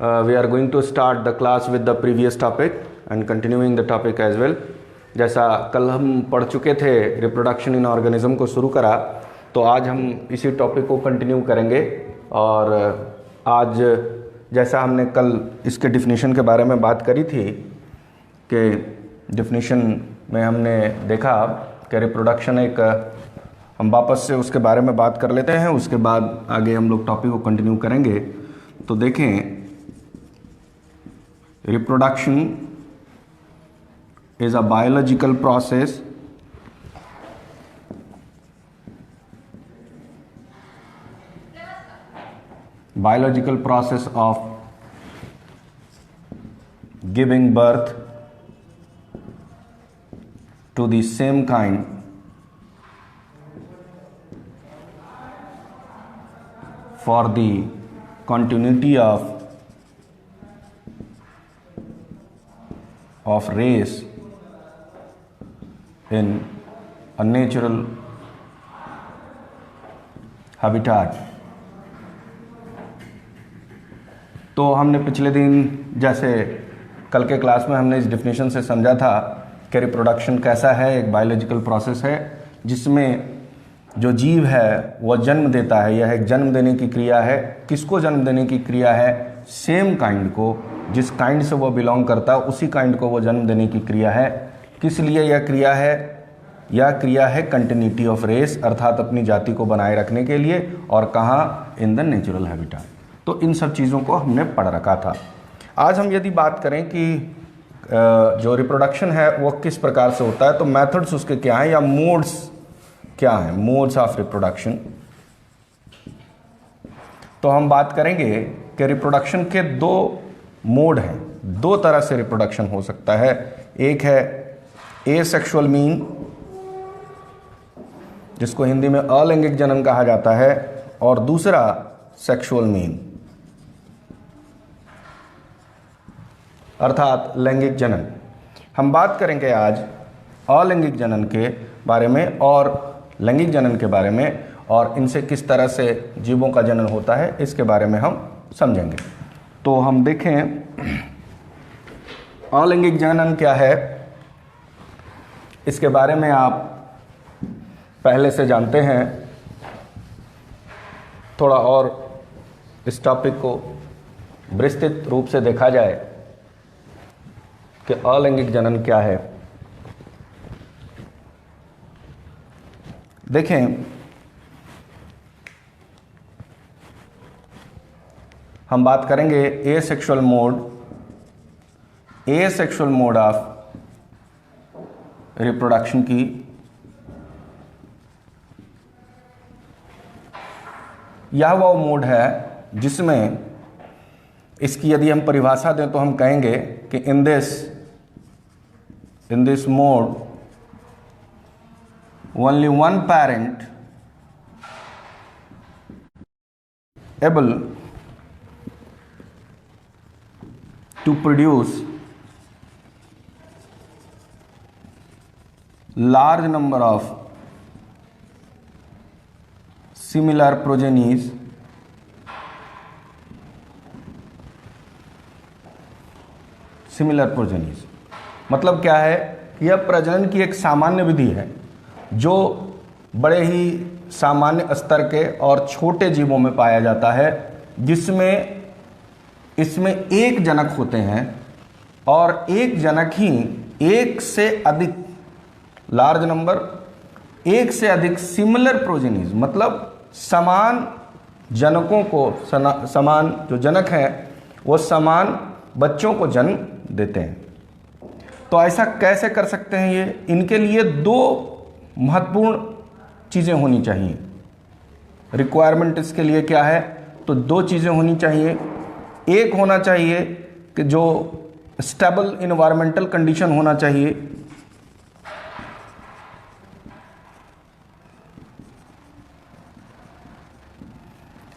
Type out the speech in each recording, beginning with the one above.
We are going to start the class with the previous topic and continuing the topic as well. जैसा कल हम पढ़ चुके थे रिप्रोडक्शन इन ऑर्गेनिज्म को शुरू करा, तो आज हम इसी टॉपिक को कंटिन्यू करेंगे। और आज जैसा हमने कल इसके डिफिनीशन के बारे में बात करी थी कि डिफिनीशन में हमने देखा कि रिप्रोडक्शन एक, हम वापस से उसके बारे में बात कर लेते हैं, उसके बाद आगे हम लोग टॉपिक को कंटिन्यू करेंगे। तो देखें, reproduction is a biological process of giving birth to the same kind for the continuity of race in a natural habitat। तो हमने पिछले दिन जैसे कल के क्लास में हमने इस डिफिनेशन से समझा था कि रिप्रोडक्शन कैसा है, एक बायोलॉजिकल प्रोसेस है जिसमें जो जीव है वह जन्म देता है। यह एक जन्म देने की क्रिया है। किसको जन्म देने की क्रिया है? सेम काइंड को, जिस काइंड से वह बिलोंग करता है उसी काइंड को वह जन्म देने की क्रिया है। किस लिए यह क्रिया है? यह क्रिया है कंटिन्यूटी ऑफ रेस, अर्थात अपनी जाति को बनाए रखने के लिए। और कहाँ? In the natural habitat. तो इन सब चीज़ों को हमने पढ़ रखा था। आज हम यदि बात करें कि जो रिप्रोडक्शन है वो किस प्रकार से होता है, तो मेथड्स उसके क्या हैं या मोड्स क्या हैं, मोड्स ऑफ रिप्रोडक्शन। तो हम बात करेंगे कि रिप्रोडक्शन के दो मोड हैं, दो तरह से रिप्रोडक्शन हो सकता है। एक है एसेक्सुअल मीन, जिसको हिंदी में अलैंगिक जनन कहा जाता है, और दूसरा सेक्सुअल मीन अर्थात लैंगिक जनन। हम बात करेंगे आज अलैंगिक जनन के बारे में और लैंगिक जनन के बारे में, और इनसे किस तरह से जीवों का जनन होता है इसके बारे में हम समझेंगे। तो हम देखें अलैंगिक जनन क्या है, इसके बारे में आप पहले से जानते हैं। थोड़ा और इस टॉपिक को विस्तृत रूप से देखा जाए कि अलैंगिक जनन क्या है। देखें, हम बात करेंगे एसेक्सुअल मोड ऑफ रिप्रोडक्शन की। यह वो मोड है जिसमें, इसकी यदि हम परिभाषा दें तो हम कहेंगे कि in this mode only one parent able to produce large number of similar progenies मतलब क्या है कि यह प्रजनन की एक सामान्य विधि है जो बड़े ही सामान्य स्तर के और छोटे जीवों में पाया जाता है, जिसमें इसमें एक जनक होते हैं और एक जनक ही एक से अधिक लार्ज नंबर, एक से अधिक सिमिलर प्रोजेनीज मतलब समान जनकों को, समान जो जनक हैं वो समान बच्चों को जन्म देते हैं। तो ऐसा कैसे कर सकते हैं ये? इनके लिए दो महत्वपूर्ण चीज़ें होनी चाहिए। रिक्वायरमेंट इसके लिए क्या है? तो दो चीज़ें होनी चाहिए। एक होना चाहिए कि जो स्टेबल इन्वायरमेंटल कंडीशन होना चाहिए,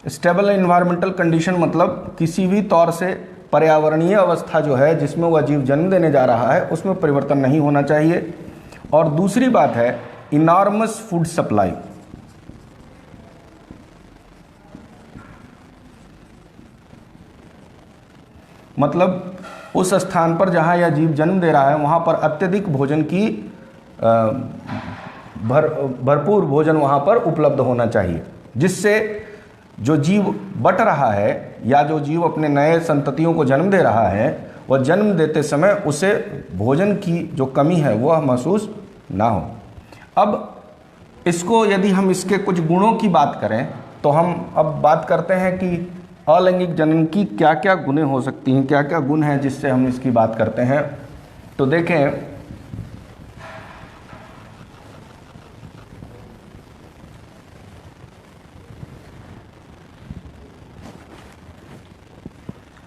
स्टेबल इन्वायरमेंटल कंडीशन मतलब किसी भी तौर से पर्यावरणीय अवस्था जो है जिसमें वह जीव जन्म देने जा रहा है उसमें परिवर्तन नहीं होना चाहिए। और दूसरी बात है इनॉर्मस फूड सप्लाई। मतलब उस स्थान पर जहाँ यह जीव जन्म दे रहा है वहाँ पर अत्यधिक भोजन की भरपूर भोजन वहाँ पर उपलब्ध होना चाहिए, जिससे जो जीव बट रहा है या जो जीव अपने नए संततियों को जन्म दे रहा है वह जन्म देते समय उसे भोजन की जो कमी है वह महसूस ना हो। अब इसको यदि हम इसके कुछ गुणों की बात करें तो हम अब बात करते हैं कि अलैंगिक जनन की क्या क्या गुणें हो सकती हैं, क्या क्या गुण हैं जिससे हम इसकी बात करते हैं। तो देखें,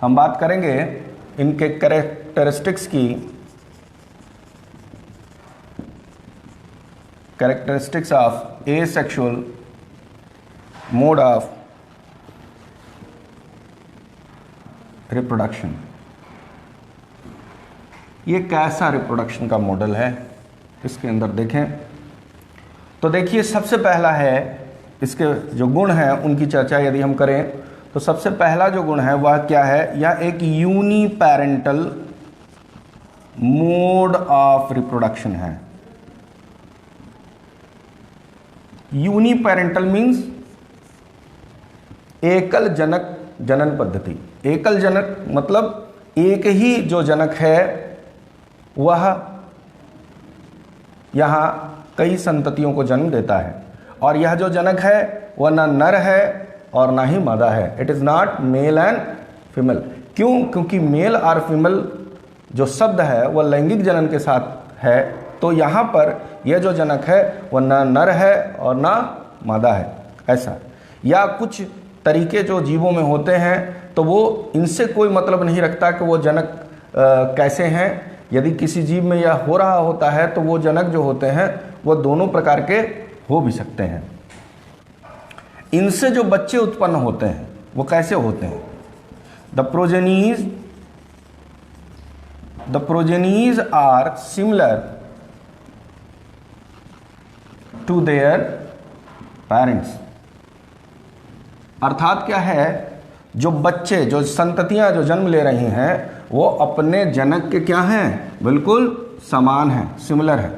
हम बात करेंगे इनके कैरेक्टरिस्टिक्स की, characteristics of asexual mode of reproduction. ये कैसा रिप्रोडक्शन का मॉडल है इसके अंदर देखें तो देखिए, सबसे पहला है इसके जो गुण हैं उनकी चर्चा यदि हम करें तो सबसे पहला जो गुण है वह क्या है, यह एक यूनिपेरेंटल मोड ऑफ रिप्रोडक्शन है। यूनिपेरेंटल मीन्स एकल जनक जनन पद्धति। एकल जनक मतलब एक ही जो जनक है वह यहाँ कई संततियों को जन्म देता है, और यह जो जनक है वह ना नर है और ना ही मादा है। It is not male and female. क्यों? क्योंकि मेल और फीमेल जो शब्द है वह लैंगिक जनन के साथ है, तो यहाँ पर यह जो जनक है वह ना नर है और ना मादा है। ऐसा या कुछ तरीके जो जीवों में होते हैं तो वो इनसे कोई मतलब नहीं रखता कि वो जनक कैसे हैं। यदि किसी जीव में यह हो रहा होता है तो वो जनक जो होते हैं वो दोनों प्रकार के हो भी सकते हैं। इनसे जो बच्चे उत्पन्न होते हैं वो कैसे होते हैं? The progenies are similar to their parents. अर्थात क्या है, जो बच्चे जो संततियां जो जन्म ले रही हैं वो अपने जनक के क्या हैं, बिल्कुल समान हैं, सिमिलर है।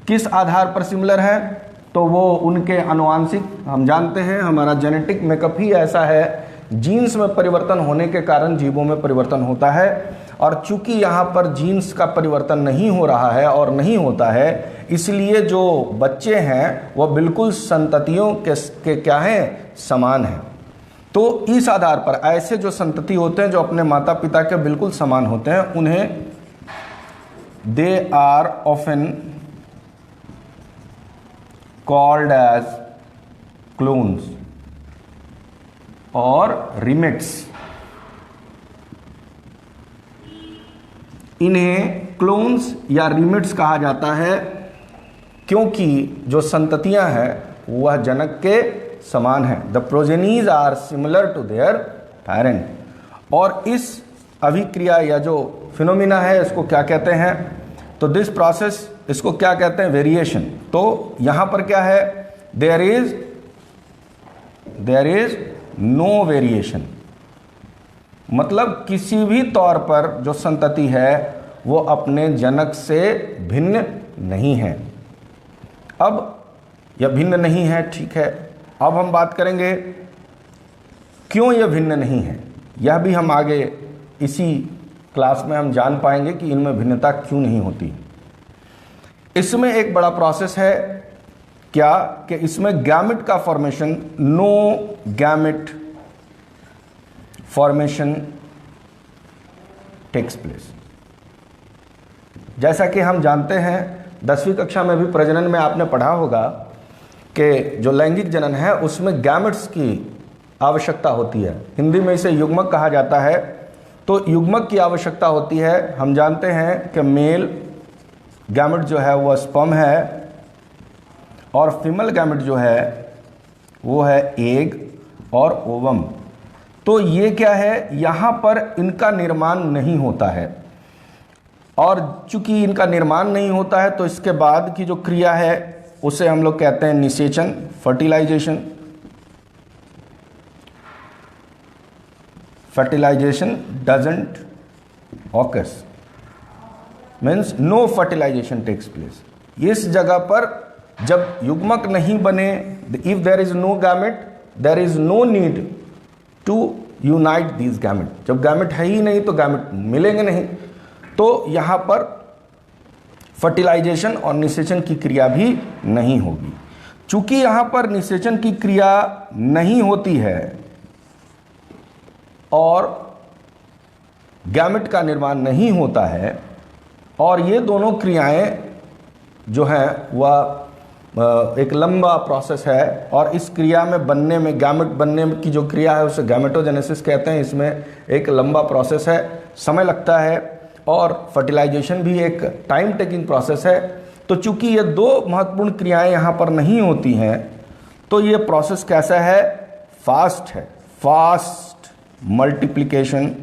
किस आधार पर सिमिलर है? तो वो उनके आनुवांशिक, हम जानते हैं हमारा जेनेटिक मेकअप ही ऐसा है, जीन्स में परिवर्तन होने के कारण जीवों में परिवर्तन होता है। और चूंकि यहाँ पर जीन्स का परिवर्तन नहीं हो रहा है और नहीं होता है, इसलिए जो बच्चे हैं वह बिल्कुल संततियों के क्या हैं, समान हैं। तो इस आधार पर ऐसे जो संतति होते हैं जो अपने माता पिता के बिल्कुल समान होते हैं, उन्हें they are often called as clones और रिमिट्स। इन्हें क्लोन्स या रिमिट्स कहा जाता है क्योंकि जो संततियां हैं वह जनक के समान है। The progenies are similar to their parent. और इस अभिक्रिया या जो फिनोमिना है इसको क्या कहते हैं? तो दिस प्रोसेस, इसको क्या कहते हैं? वेरिएशन। तो यहाँ पर क्या है, देयर इज नो वेरिएशन, मतलब किसी भी तौर पर जो संतति है वो अपने जनक से भिन्न नहीं है। अब यह भिन्न नहीं है, ठीक है। अब हम बात करेंगे क्यों यह भिन्न नहीं है। यह भी हम आगे इसी क्लास में हम जान पाएंगे कि इनमें भिन्नता क्यों नहीं होती। इसमें एक बड़ा प्रोसेस है क्या, कि इसमें गैमेट का formation, no gamete formation takes place. जैसा कि हम जानते हैं 10वीं कक्षा में भी प्रजनन में आपने पढ़ा होगा कि जो लैंगिक जनन है उसमें गैमेट्स की आवश्यकता होती है। हिंदी में इसे युग्मक कहा जाता है। तो युग्मक की आवश्यकता होती है। हम जानते हैं कि मेल गैमेट जो है वह स्पर्म है और फीमेल गैमेट जो है वो है एग और ओवम। तो ये क्या है, यहाँ पर इनका निर्माण नहीं होता है, और चूंकि इनका निर्माण नहीं होता है तो इसके बाद की जो क्रिया है उसे हम लोग कहते हैं निषेचन, fertilisation. fertilization doesn't occurs, means no fertilization takes place. इस जगह पर जब युग्मक नहीं बने, if there is no gamete, there is no need to unite these gamete. जब गैमेट है ही नहीं तो गैमेट मिलेंगे नहीं, तो यहाँ पर फर्टिलाइजेशन और निषेचन की क्रिया भी नहीं होगी। चूंकि यहाँ पर निषेचन की क्रिया नहीं होती है और गैमेट का निर्माण नहीं होता है, और ये दोनों क्रियाएं जो हैं वह एक लंबा प्रोसेस है, और इस क्रिया में बनने में, गैमेट बनने की जो क्रिया है उसे गैमेटोजेनेसिस कहते हैं। इसमें एक लंबा प्रोसेस है, समय लगता है, और फर्टिलाइजेशन भी एक टाइम टेकिंग प्रोसेस है। तो चूंकि ये दो महत्वपूर्ण क्रियाएं यहाँ पर नहीं होती हैं, तो ये प्रोसेस कैसा है? फास्ट है। फास्ट मल्टीप्लिकेशन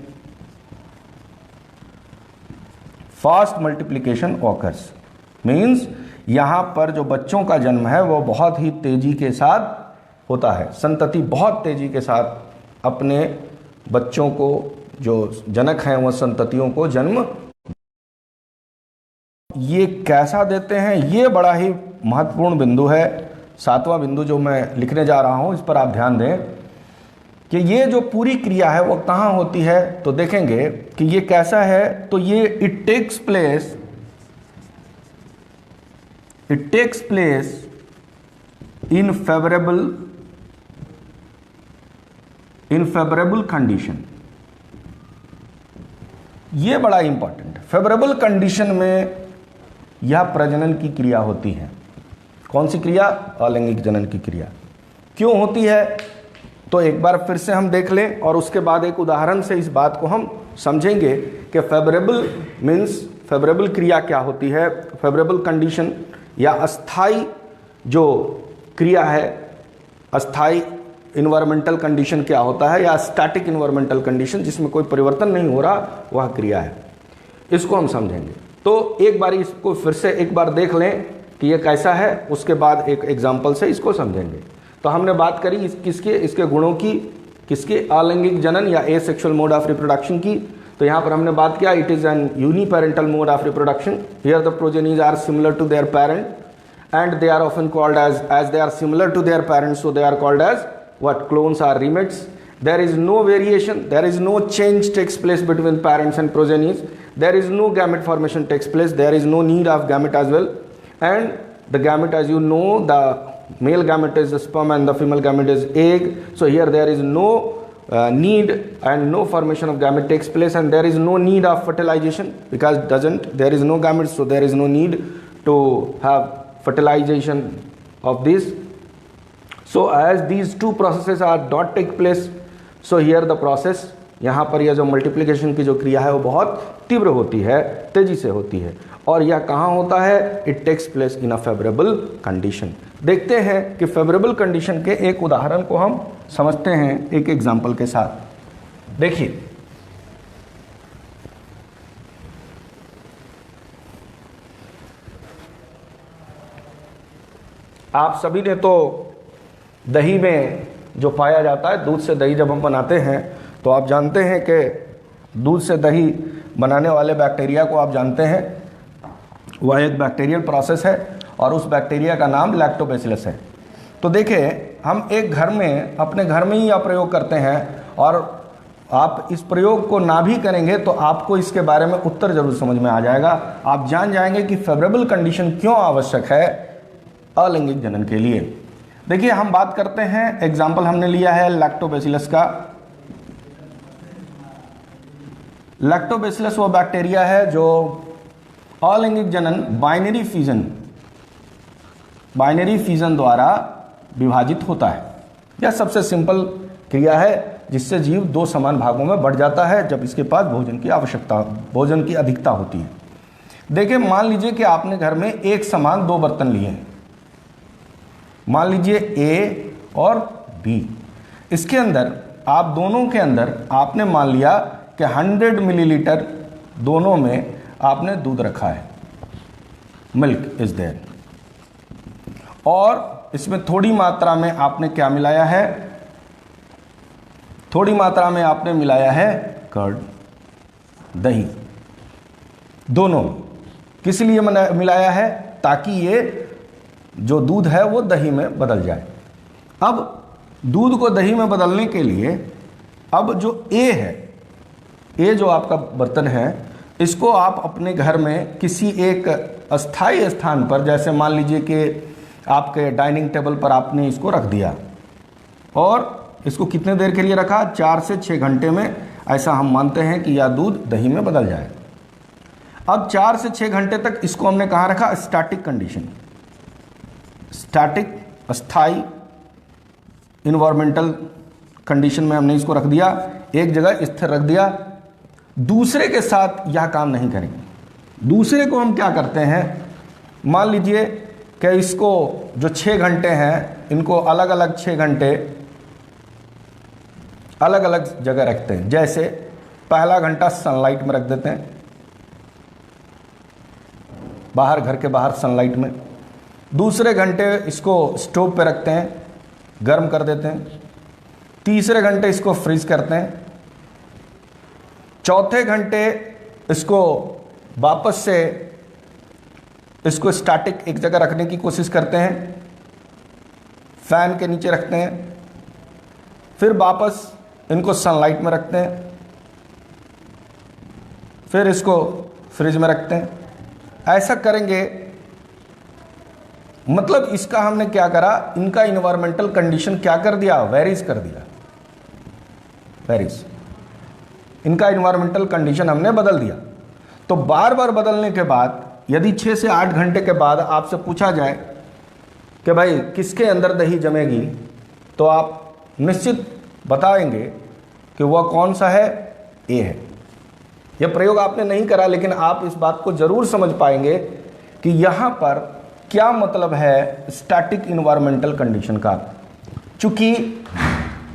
ऑकर्स, मीन्स यहाँ पर जो बच्चों का जन्म है वो बहुत ही तेजी के साथ होता है। संतति बहुत तेजी के साथ अपने बच्चों को, जो जनक हैं वह संततियों को जन्म ये कैसा देते हैं, ये बड़ा ही महत्वपूर्ण बिंदु है। 7वां बिंदु जो मैं लिखने जा रहा हूं, इस पर आप ध्यान दें कि ये जो पूरी क्रिया है वो कहाँ होती है। तो देखेंगे कि ये कैसा है। तो ये it takes place in favourable condition. ये बड़ा इंपॉर्टेंट है। फेवरेबल कंडीशन में यह प्रजनन की क्रिया होती है। कौन सी क्रिया? अलैंगिक जनन की क्रिया। क्यों होती है तो एक बार फिर से हम देख लें, और उसके बाद एक उदाहरण से इस बात को हम समझेंगे कि फेवरेबल मीन्स फेवरेबल क्रिया क्या होती है, फेवरेबल कंडीशन या अस्थाई जो क्रिया है, अस्थाई इन्वायरमेंटल कंडीशन क्या होता है, या स्टैटिक इन्वायरमेंटल कंडीशन जिसमें कोई परिवर्तन नहीं हो रहा, वह क्रिया है। इसको हम समझेंगे। तो एक बार इसको फिर से एक बार देख लें कि ये कैसा है, उसके बाद एक एग्जाम्पल से इसको समझेंगे। तो हमने बात करी किसके, इसके गुणों की, किसके? अलैंगिक जनन या एसेक्सुअल मोड ऑफ रिप्रोडक्शन की। तो यहाँ पर हमने बात किया it is an uniparental mode of reproduction. Here the progenies are similar to their parent and they are often called as they are similar to their parents, so they are called as what? Clones or remates. There is no variation, there is no change takes place between parents and progenies. There is no gamete formation takes place, there is no need of gamete as well. And the gamete, as you know, the male gamete is the sperm and the female gamete is egg. So here there is no need and no formation of gamete takes place, and there is no need of fertilization because there is no gamete, so there is no need to have fertilization of this. So as these two processes are not take place, so here the process, यहाँ पर यह जो multiplication की जो क्रिया है वो बहुत तीव्र होती है, तेजी से होती है। और यह कहाँ होता है? It takes place in a favourable condition. देखते हैं कि फेवरेबल कंडीशन के एक उदाहरण को हम समझते हैं एक एग्जाम्पल के साथ। देखिए, आप सभी ने तो दही में जो पाया जाता है, दूध से दही जब हम बनाते हैं तो आप जानते हैं कि दूध से दही बनाने वाले बैक्टीरिया को आप जानते हैं, वह एक बैक्टीरियल प्रोसेस है और उस बैक्टीरिया का नाम लैक्टोबैसिलस है। तो देखिए, हम एक घर में, अपने घर में ही यह प्रयोग करते हैं, और आप इस प्रयोग को ना भी करेंगे तो आपको इसके बारे में उत्तर जरूर समझ में आ जाएगा। आप जान जाएंगे कि फेवरेबल कंडीशन क्यों आवश्यक है अलैंगिक जनन के लिए। देखिए, हम बात करते हैं, एग्जाम्पल हमने लिया है लैक्टोबैसिलस का। लैक्टोबैसिलस वो बैक्टीरिया है जो अलैंगिक जनन बाइनरी फिजन द्वारा विभाजित होता है। यह सबसे सिंपल क्रिया है जिससे जीव दो समान भागों में बढ़ जाता है जब इसके पास भोजन की अधिकता होती है। देखिए, मान लीजिए कि आपने घर में एक समान दो बर्तन लिए हैं, मान लीजिए ए और बी। इसके अंदर आप दोनों के अंदर आपने मान लिया कि 100 मिलीलीटर दोनों में आपने दूध रखा है, मिल्क इज देयर, और इसमें थोड़ी मात्रा में आपने क्या मिलाया है? थोड़ी मात्रा में आपने मिलाया है कर्ड, दही, दोनों किस लिए मिलाया है, ताकि ये जो दूध है वो दही में बदल जाए। अब दूध को दही में बदलने के लिए अब जो ए है, ए जो आपका बर्तन है, इसको आप अपने घर में किसी एक अस्थायी स्थान पर, जैसे मान लीजिए कि आपके डाइनिंग टेबल पर आपने इसको रख दिया, और इसको कितने देर के लिए रखा, 4 से 6 घंटे में ऐसा हम मानते हैं कि यह दूध दही में बदल जाए। अब 4 से 6 घंटे तक इसको हमने कहाँ रखा, स्टैटिक कंडीशन, स्टैटिक अस्थाई इन्वायरमेंटल कंडीशन में हमने इसको रख दिया, एक जगह स्थिर रख दिया। दूसरे के साथ यह काम नहीं करेंगे। दूसरे को हम क्या करते हैं, मान लीजिए कि इसको जो 6 घंटे हैं, इनको अलग अलग 6 घंटे अलग अलग जगह रखते हैं। जैसे पहला घंटा सनलाइट में रख देते हैं, बाहर, घर के बाहर सनलाइट में। दूसरे घंटे इसको स्टोव पे रखते हैं, गर्म कर देते हैं। तीसरे घंटे इसको फ्रीज करते हैं। चौथे घंटे इसको वापस से इसको स्टैटिक एक जगह रखने की कोशिश करते हैं, फैन के नीचे रखते हैं, फिर वापस इनको सनलाइट में रखते हैं, फिर इसको फ्रिज में रखते हैं। ऐसा करेंगे, मतलब इसका हमने क्या करा, इनका इन्वायरमेंटल कंडीशन क्या कर दिया, वेरीज कर दिया, वेरीज, इनका इन्वायरमेंटल कंडीशन हमने बदल दिया। तो बार बार बदलने के बाद यदि 6 से 8 घंटे के बाद आपसे पूछा जाए कि भाई किसके अंदर दही जमेगी, तो आप निश्चित बताएंगे कि वह कौन सा है, ए है। यह प्रयोग आपने नहीं करा, लेकिन आप इस बात को जरूर समझ पाएंगे कि यहाँ पर क्या मतलब है स्टैटिक इन्वायरमेंटल कंडीशन का। चूंकि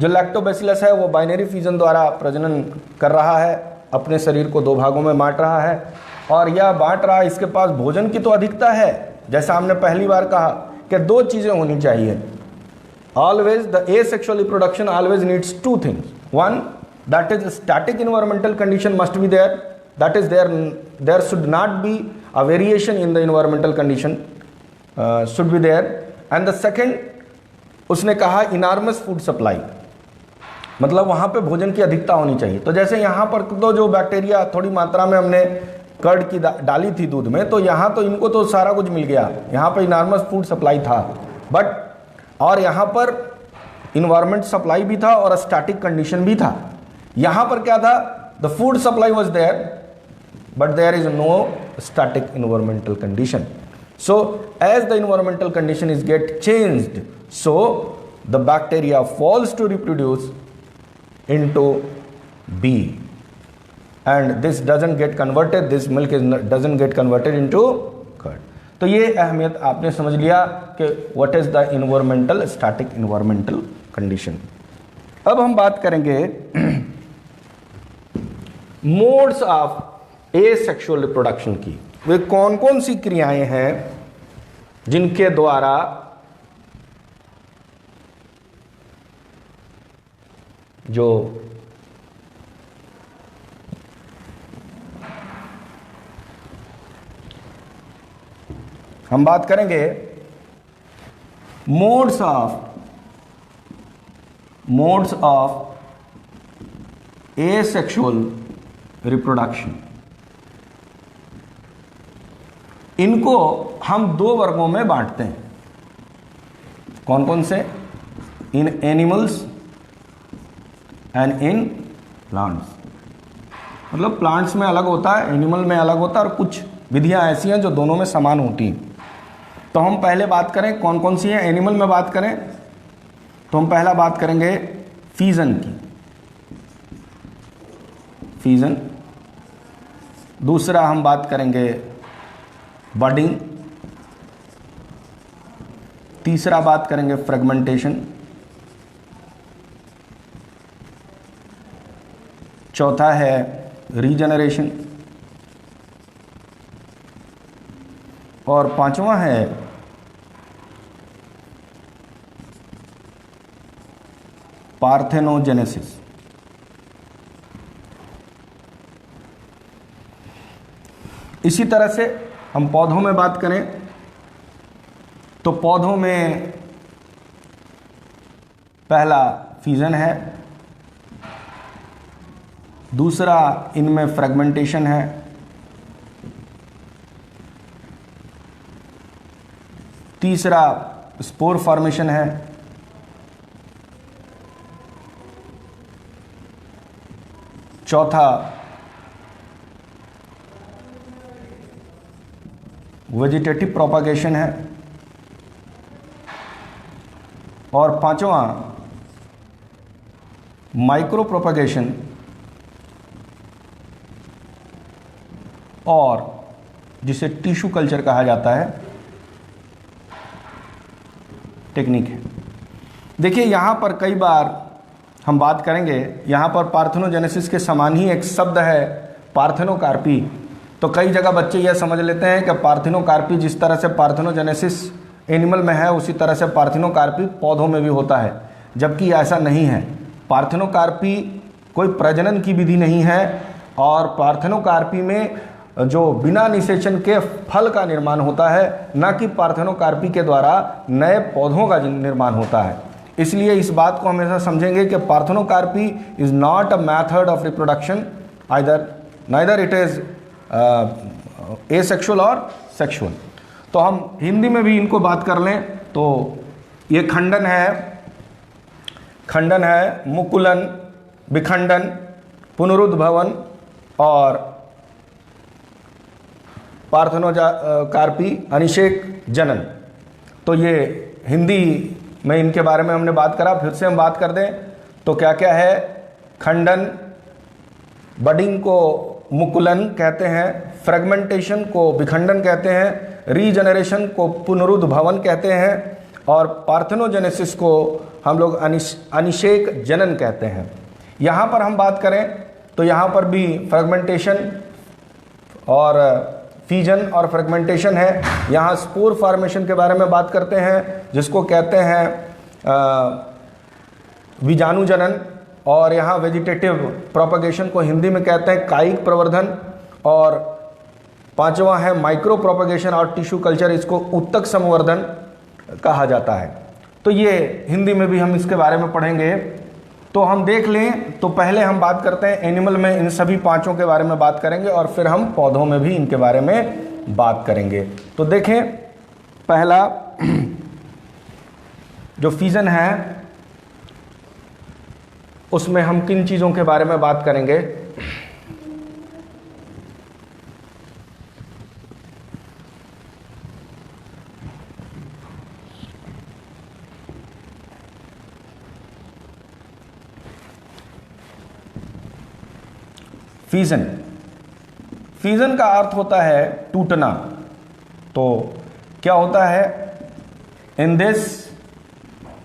जो लैक्टोबैसिलस है वो बाइनरी फ्यूजन द्वारा प्रजनन कर रहा है, अपने शरीर को 2 भागों में बांट रहा है, और यह बांट रहा है, इसके पास भोजन की तो अधिकता है। जैसा हमने पहली बार कहा कि 2 चीज़ें होनी चाहिए, always the asexual reproduction always needs 2 things. One, that is static environmental condition must be there, that is there should not be a variation in the environmental condition should be there, and the second उसने कहा enormous food supply, मतलब वहाँ पे भोजन की अधिकता होनी चाहिए। तो जैसे यहाँ पर तो जो बैक्टीरिया थोड़ी मात्रा में हमने कर्ड की डाली थी दूध में, तो यहाँ तो इनको तो सारा कुछ मिल गया, यहाँ पर इनॉर्मस फूड सप्लाई था, बट और यहाँ पर इन्वायरमेंट सप्लाई भी था और स्टैटिक कंडीशन भी था। यहाँ पर क्या था, the food supply was there but there is no static environmental condition. So as the environmental condition is get changed, so the bacteria falls to reproduce into B, and this doesn't get converted, this milk doesn't get converted into curd. तो ये अहमियत आपने समझ लिया कि what is the environmental static environmental condition। अब हम बात करेंगे modes of asexual reproduction की। वे कौन कौन सी क्रियाएं हैं जिनके द्वारा जो हम बात करेंगे मोड्स ऑफ एसेक्सुअल रिप्रोडक्शन। इनको हम 2 वर्गों में बांटते हैं। कौन कौन से, इन एनिमल्स एंड इन प्लांट्स। मतलब प्लांट्स में अलग होता है, एनिमल में अलग होता है, और कुछ विधियां ऐसी हैं जो दोनों में समान होती हैं। तो हम पहले बात करें कौन कौन सी हैं। एनिमल में बात करें तो हम पहला बात करेंगे फीजन की, फीजन। दूसरा हम बात करेंगे बडिंग। तीसरा बात करेंगे फ्रेगमेंटेशन। चौथा है रीजनरेशन, और 5वां है पार्थेनोजेनेसिस। इसी तरह से हम पौधों में बात करें तो पौधों में पहला फिजन है, दूसरा इनमें फ्रेगमेंटेशन है, तीसरा स्पोर फॉर्मेशन है, चौथा वेजिटेटिव प्रोपागेशन है और पांचवा माइक्रो प्रोपागेशन और जिसे टिश्यू कल्चर कहा जाता है टेक्निक है। देखिए यहाँ पर कई बार हम बात करेंगे, यहाँ पर पार्थेनोजेनेसिस के समान ही एक शब्द है पार्थेनोकार्पी। तो कई जगह बच्चे यह समझ लेते हैं कि पार्थेनोकार्पी जिस तरह से पार्थेनोजेनेसिस एनिमल में है उसी तरह से पार्थेनोकार्पी पौधों में भी होता है, जबकि ऐसा नहीं है। पार्थेनोकार्पी कोई प्रजनन की विधि नहीं है और पार्थेनोकार्पी में जो बिना निषेचन के फल का निर्माण होता है, न कि पार्थेनोकार्पी के द्वारा नए पौधों का निर्माण होता है। इसलिए इस बात को हमेशा समझेंगे कि parthenocarpy is not a method of reproduction, neither it is asexual और सेक्सुअल। तो हम हिंदी में भी इनको बात कर लें तो ये खंडन है, मुकुलन, विखंडन, पुनरुद्भवन और पार्थेनोकार्पी अनिषेक जनन। तो ये हिंदी में इनके बारे में हमने बात करा। फिर से हम बात कर दें तो क्या क्या है। खंडन, बडिंग को मुकुलन कहते हैं, फ्रेगमेंटेशन को विखंडन कहते हैं, रीजनरेशन को पुनरुद्भवन कहते हैं और पार्थेनोजेनेसिस को हम लोग अनिषेक जनन कहते हैं। यहाँ पर हम बात करें तो यहाँ पर भी फ्रेगमेंटेशन और फीजन और फ्रेगमेंटेशन है। यहाँ स्पोर फॉर्मेशन के बारे में बात करते हैं जिसको कहते हैं बीजाणु जनन, और यहाँ वेजिटेटिव प्रोपगेशन को हिंदी में कहते हैं कायिक प्रवर्धन, और पांचवा है माइक्रो प्रोपगेशन और टिश्यू कल्चर, इसको उत्तक संवर्धन कहा जाता है। तो ये हिंदी में भी हम इसके बारे में पढ़ेंगे। तो हम देख लें तो पहले हम बात करते हैं एनिमल में इन सभी पांचों के बारे में बात करेंगे और फिर हम पौधों में भी इनके बारे में बात करेंगे। तो देखें पहला जो फिजन है उसमें हम किन चीज़ों के बारे में बात करेंगे। फीजन का अर्थ होता है टूटना। तो क्या होता है, in this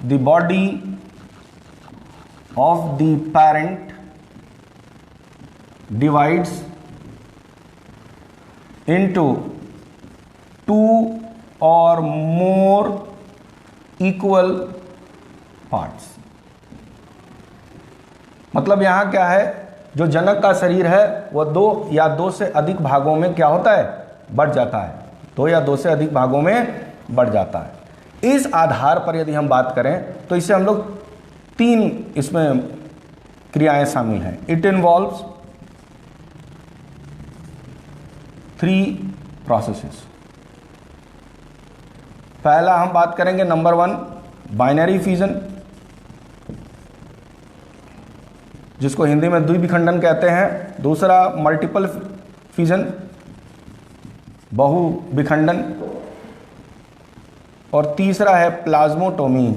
the body of the parent divides into two और मोर इक्वल पार्ट्स। मतलब यहां क्या है, जो जनक का शरीर है वह दो या दो से अधिक भागों में क्या होता है, बढ़ जाता है। दो या दो से अधिक भागों में बढ़ जाता है। इस आधार पर यदि हम बात करें तो इसे हम लोग तीन इसमें क्रियाएं शामिल हैं। It involves 3 processes. पहला हम बात करेंगे नंबर 1 बाइनरी फिजन, जिसको हिंदी में द्विविखंडन कहते हैं। दूसरा मल्टीपल फिजन, बहु विखंडन, और तीसरा है प्लाज्मोटोमी।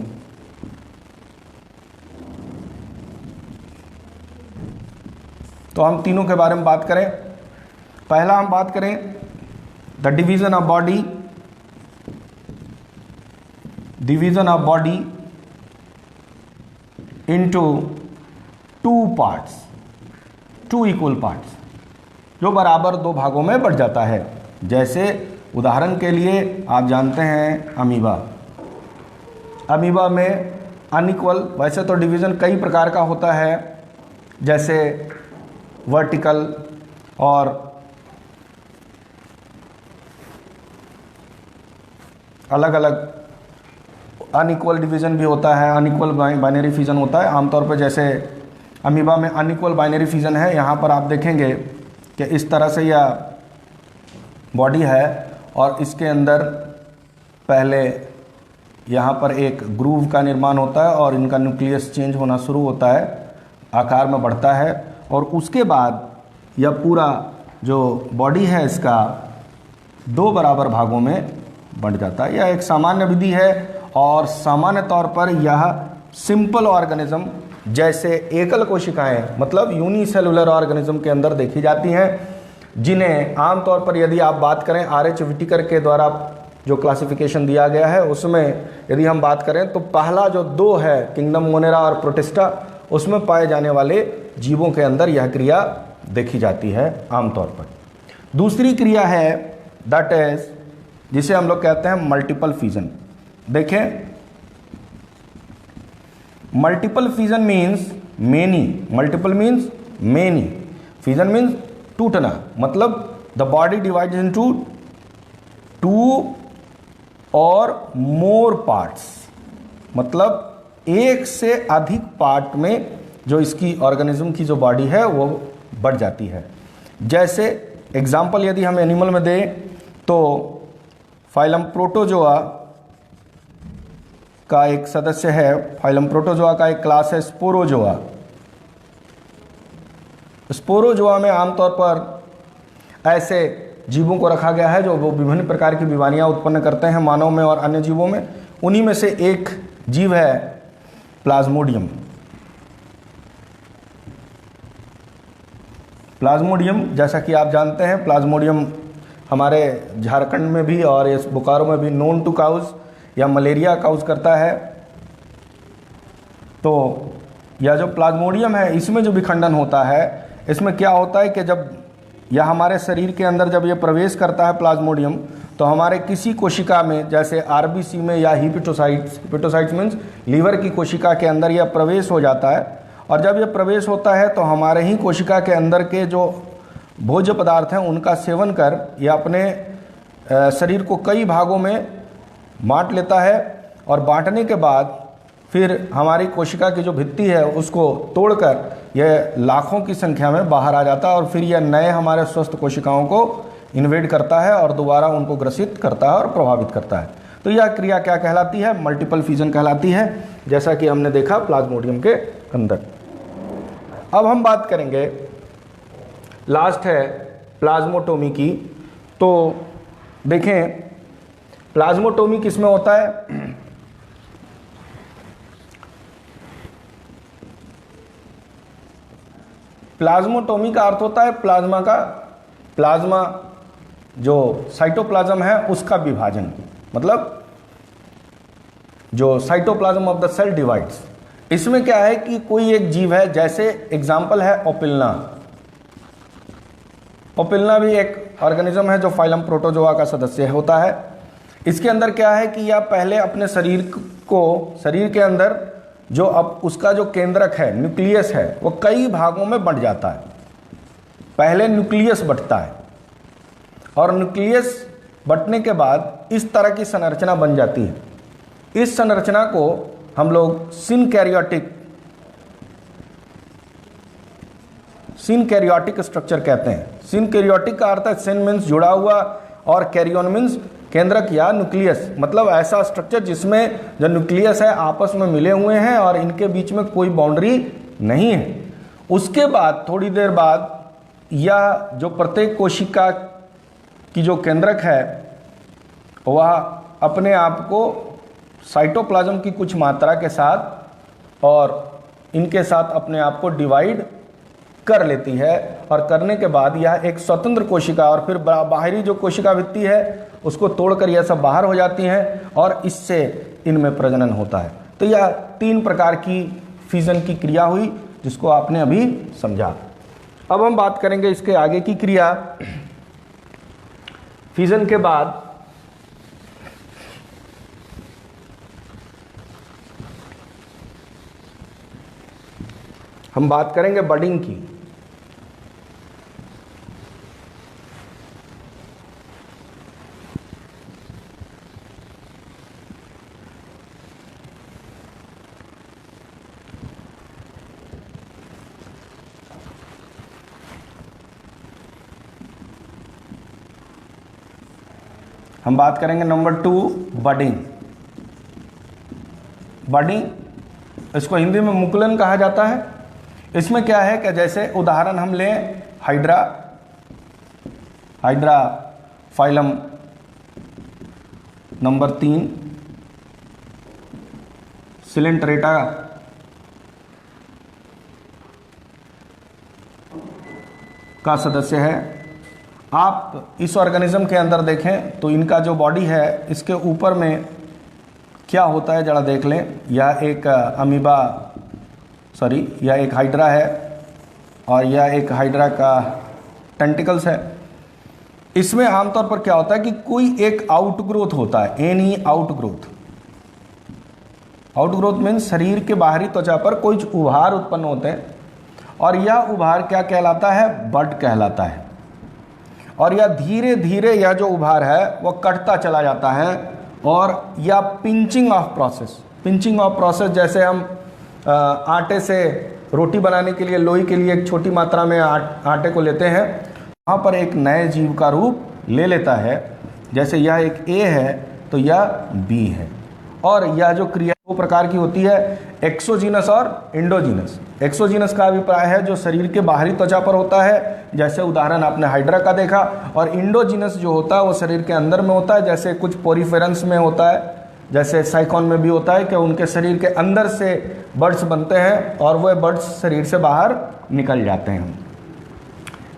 तो हम तीनों के बारे में बात करें। पहला हम बात करें the division of body into 2 parts, 2 equal parts, जो बराबर 2 भागों में बढ़ जाता है। जैसे उदाहरण के लिए आप जानते हैं अमीबा में अनइक्वल, वैसे तो डिवीज़न कई प्रकार का होता है, जैसे वर्टिकल और अलग अलग अनइक्वल डिवीज़न भी होता है, अनइक्वल बाइनरी फिजन होता है। आमतौर पर जैसे अमीबा में अनइक्वल बाइनरी फिजन है, यहाँ पर आप देखेंगे कि इस तरह से यह बॉडी है और इसके अंदर पहले यहाँ पर एक ग्रूव का निर्माण होता है और इनका न्यूक्लियस चेंज होना शुरू होता है, आकार में बढ़ता है और उसके बाद यह पूरा जो बॉडी है इसका 2 बराबर भागों में बंट जाता है। यह एक सामान्य विधि है और सामान्य तौर पर यह सिंपल ऑर्गेनिज्म जैसे एकल कोशिकाएं मतलब यूनिसेलुलर ऑर्गेनिज्म के अंदर देखी जाती हैं, जिन्हें आमतौर पर यदि आप बात करें आर.एच. व्हिटेकर के द्वारा जो क्लासिफिकेशन दिया गया है उसमें यदि हम बात करें तो पहला जो 2 है किंगडम मोनेरा और प्रोटिस्टा, उसमें पाए जाने वाले जीवों के अंदर यह क्रिया देखी जाती है आमतौर पर। दूसरी क्रिया है दैट इज जिसे हम लोग कहते हैं मल्टीपल फिजन। देखें, multiple fission means many, multiple means many, fission means टूटना, मतलब द बॉडी डिवाइडेड इनटू 2 और मोर पार्ट्स, मतलब एक से अधिक पार्ट में जो इसकी ऑर्गेनिज्म की जो बॉडी है वो बढ़ जाती है। जैसे एग्जाम्पल यदि हम एनिमल में दें तो फाइलम प्रोटोजोआ का एक सदस्य है, फाइलम प्रोटोजोआ का एक क्लास है स्पोरोजोआ। स्पोरोजोआ में आमतौर पर ऐसे जीवों को रखा गया है जो वो विभिन्न प्रकार की बीमारियां उत्पन्न करते हैं मानव में और अन्य जीवों में। उन्हीं में से एक जीव है प्लाज्मोडियम। प्लाज्मोडियम जैसा कि आप जानते हैं, प्लाज्मोडियम हमारे झारखंड में भी और इस बोकारो में भी नोन टू काउज या मलेरिया काउज करता है। तो यह जो प्लाज्मोडियम है इसमें जो विखंडन होता है, इसमें क्या होता है कि जब यह हमारे शरीर के अंदर जब यह प्रवेश करता है प्लाज्मोडियम, तो हमारे किसी कोशिका में जैसे आरबीसी में या हिपेटोसाइट्स मीन्स लीवर की कोशिका के अंदर यह प्रवेश हो जाता है। और जब यह प्रवेश होता है तो हमारे ही कोशिका के अंदर के जो भोज्य पदार्थ हैं उनका सेवन कर यह अपने शरीर को कई भागों में बांट लेता है और बांटने के बाद फिर हमारी कोशिका की जो भित्ति है उसको तोड़कर यह लाखों की संख्या में बाहर आ जाता है और फिर यह नए हमारे स्वस्थ कोशिकाओं को इन्वेड करता है और दोबारा उनको ग्रसित करता है और प्रभावित करता है। तो यह क्रिया क्या कहलाती है? मल्टीपल फिजन कहलाती है, जैसा कि हमने देखा प्लाज्मोडियम के अंदर। अब हम बात करेंगे, लास्ट है प्लाज्मोटोमी की। तो देखें, प्लाज्मोटोमी किसमें होता है? प्लाज्मोटोमी का अर्थ होता है प्लाज्मा जो साइटोप्लाज्म है उसका विभाजन, मतलब जो cytoplasm of the cell divides. इसमें क्या है कि कोई एक जीव है, जैसे एग्जाम्पल है ओपिलना। ओपिलना भी एक ऑर्गेनिज्म है जो फाइलम प्रोटोजोआ का सदस्य होता है। इसके अंदर क्या है कि यह पहले अपने शरीर के अंदर जो अब उसका जो केंद्रक है, न्यूक्लियस है, वो कई भागों में बंट जाता है। पहले न्यूक्लियस बंटता है और न्यूक्लियस बंटने के बाद इस तरह की संरचना बन जाती है। इस संरचना को हम लोग सिनकैरियोटिक स्ट्रक्चर कहते हैं। सिनकैरियोटिक का अर्थ है सिन मीन्स जुड़ा हुआ और कैरियन मीन्स केंद्रक या न्यूक्लियस, मतलब ऐसा स्ट्रक्चर जिसमें जो न्यूक्लियस है आपस में मिले हुए हैं और इनके बीच में कोई बाउंड्री नहीं है। उसके बाद थोड़ी देर बाद यह जो प्रत्येक कोशिका की जो केंद्रक है वह अपने आप को साइटोप्लाज्म की कुछ मात्रा के साथ और इनके साथ अपने आप को डिवाइड कर लेती है और करने के बाद यह एक स्वतंत्र कोशिका और फिर बाहरी जो कोशिका भित्ति है उसको तोड़कर यह सब बाहर हो जाती हैं और इससे इनमें प्रजनन होता है। तो यह 3 प्रकार की फिजन की क्रिया हुई जिसको आपने अभी समझा। अब हम बात करेंगे इसके आगे की क्रिया। फिजन के बाद हम बात करेंगे बडिंग की। हम बात करेंगे नंबर 2 बडिंग। बडिंग, इसको हिंदी में मुकुलन कहा जाता है। इसमें क्या है कि जैसे उदाहरण हम लें hydra, hydra phylum number 3, Coelenterata का सदस्य है। आप इस ऑर्गेनिज्म के अंदर देखें तो इनका जो बॉडी है इसके ऊपर में क्या होता है जरा देख लें। यह एक अमीबा, यह एक हाइड्रा है और यह एक हाइड्रा का टेंटिकल्स है। इसमें आमतौर पर क्या होता है कि कोई एक आउटग्रोथ होता है, एनी आउटग्रोथ। आउटग्रोथ मीन्स शरीर के बाहरी त्वचा पर कुछ उभार उत्पन्न होते हैं और यह उभार क्या कहलाता है? बड कहलाता है। और यह धीरे धीरे यह जो उभार है वह कटता चला जाता है और यह pinching of process, pinching of process जैसे हम आटे से रोटी बनाने के लिए लोई के लिए एक छोटी मात्रा में आटे को लेते हैं, वहाँ पर एक नए जीव का रूप ले लेता है। जैसे यह एक ए है तो यह बी है। और यह जो क्रिया दो प्रकार की होती है, एक्सोजीनस और इंडोजीनस। एक्सोजीनस का अभिप्राय है जो शरीर के बाहरी त्वचा पर होता है, जैसे उदाहरण आपने हाइड्रा का देखा। और इंडोजीनस जो होता है वो शरीर के अंदर में होता है, जैसे कुछ पोरीफेरेंस में होता है, जैसे साइकॉन में भी होता है कि उनके शरीर के अंदर से बर्ड्स बनते हैं और वह बर्ड्स शरीर से बाहर निकल जाते हैं।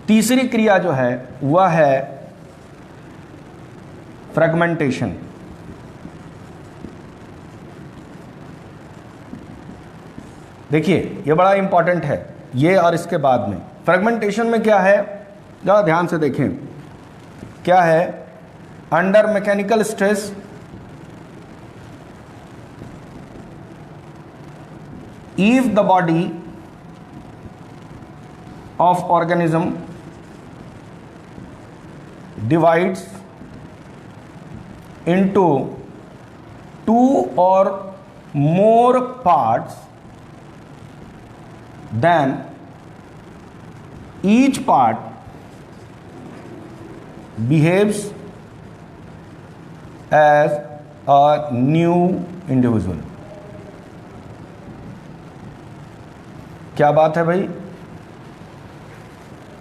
तीसरी क्रिया जो है वह है फ्रेगमेंटेशन। देखिए ये बड़ा इंपॉर्टेंट है, ये और इसके बाद में फ्रेगमेंटेशन में क्या है जरा ध्यान से देखें। क्या है? Under mechanical stress if the body of organism divides into two or more parts, then each part behaves as a new individual। क्या बात है भाई?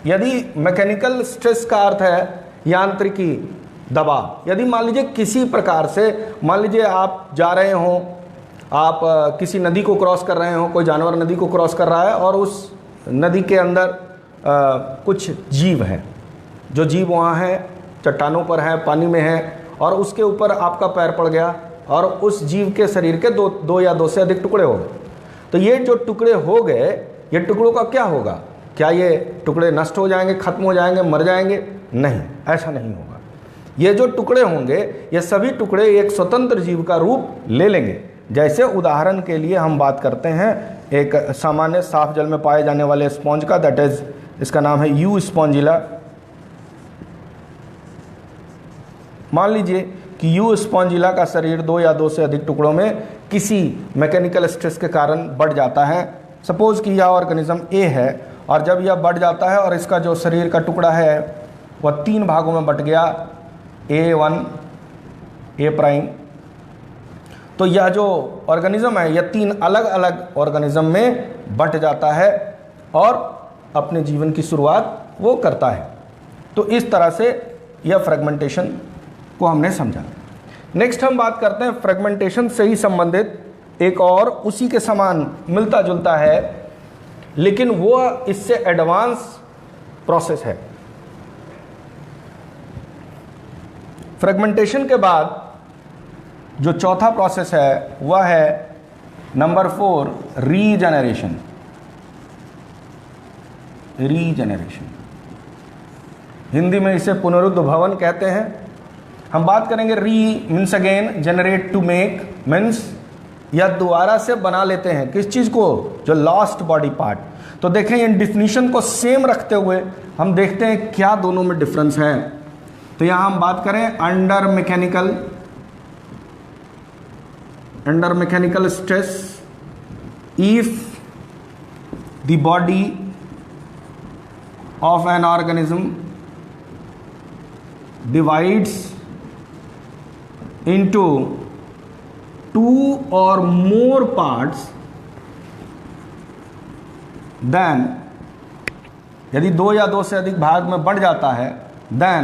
यदि मैकेनिकल स्ट्रेस का अर्थ है यांत्रिकी दबाव, यदि मान लीजिए किसी प्रकार से, मान लीजिए आप जा रहे हो, आप किसी नदी को क्रॉस कर रहे हो, कोई जानवर नदी को क्रॉस कर रहा है और उस नदी के अंदर कुछ जीव हैं, जो जीव वहाँ हैं, चट्टानों पर है, पानी में है, और उसके ऊपर आपका पैर पड़ गया और उस जीव के शरीर के दो या दो से अधिक टुकड़े हो गए। तो ये जो टुकड़े हो गए, ये टुकड़ों का क्या होगा? क्या ये टुकड़े नष्ट हो जाएंगे, खत्म हो जाएंगे, मर जाएंगे? नहीं, ऐसा नहीं होगा। ये जो टुकड़े होंगे ये सभी टुकड़े एक स्वतंत्र जीव का रूप ले लेंगे। जैसे उदाहरण के लिए हम बात करते हैं एक सामान्य साफ जल में पाए जाने वाले स्पॉन्ज का, दैट इज, इसका नाम है यू स्पॉन्जिला। मान लीजिए कि यू स्पॉन्जिला का शरीर दो या दो से अधिक टुकड़ों में किसी मैकेनिकल स्ट्रेस के कारण बढ़ जाता है। सपोज कि यह ऑर्गेनिज्म ए है और जब यह बढ़ जाता है और इसका जो शरीर का टुकड़ा है वह 3 भागों में बट गया, A1, A', तो यह जो ऑर्गेनिज्म है यह 3 अलग अलग ऑर्गेनिज्म में बट जाता है और अपने जीवन की शुरुआत वो करता है। तो इस तरह से यह फ्रेगमेंटेशन को हमने समझा। नेक्स्ट हम बात करते हैं फ्रेगमेंटेशन से ही संबंधित एक और उसी के समान मिलता जुलता है, लेकिन वो इससे एडवांस प्रोसेस है। फ्रेगमेंटेशन के बाद जो चौथा प्रोसेस है वह है नंबर 4, रीजनरेशन। रीजनरेशन हिंदी में इसे पुनरुद्भवन कहते हैं। हम बात करेंगे re means again, generate to make means या दोबारा से बना लेते हैं किस चीज़ को? जो लॉस्ट बॉडी पार्ट। तो देखें इन डिफिनीशन को सेम रखते हुए हम देखते हैं क्या दोनों में डिफरेंस है। तो यहाँ हम बात करें under mechanical stress, if the body of an organism divides into 2 or more parts, then यदि 2 या 2 से अधिक भाग में बढ़ जाता है, then